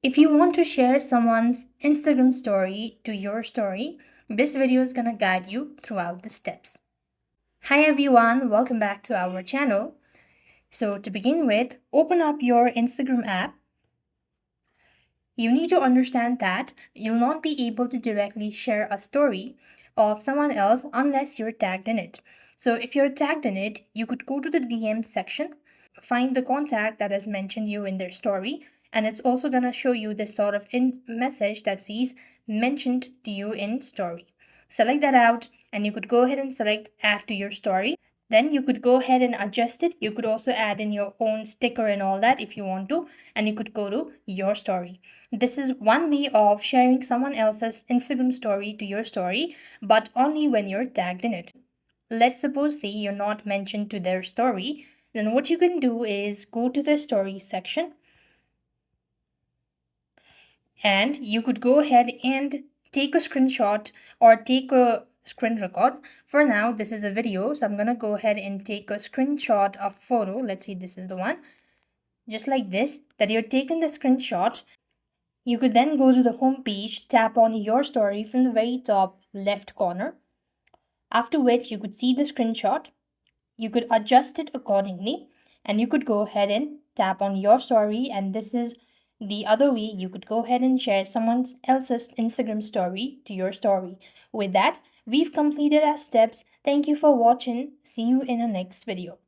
If you want to share someone's Instagram story to your story, this video is going to guide you throughout the steps. Hi everyone, welcome back to our channel. So to begin with, open up your Instagram app. You need to understand that you'll not be able to directly share a story of someone else unless you're tagged in it. So if you're tagged in it, you could go to the DM section, find the contact that has mentioned you in their story, and it's also going to show you this sort of message that says mentioned to you in story. Select that out and you could go ahead and select add to your story. Then you could go ahead and adjust it. You could also add in your own sticker and all that if you want to, and you could go to your story. This is one way of sharing someone else's Instagram story to your story, but only when you're tagged in it. Let's suppose say you're not mentioned to their story, then what you can do is go to the story section and you could go ahead and take a screenshot or take a screen record. For now, this is a video, so I'm gonna go ahead and take a screenshot of photo. Let's see, this is the one. Just like this, that you're taking the screenshot. You could then go to the home page, tap on your story from the very top left corner, after which you could see the screenshot. You could adjust it accordingly and you could go ahead and tap on your story, and this is the other way you could go ahead and share someone else's Instagram story to your story. With that, we've completed our steps. Thank you for watching. See you in the next video.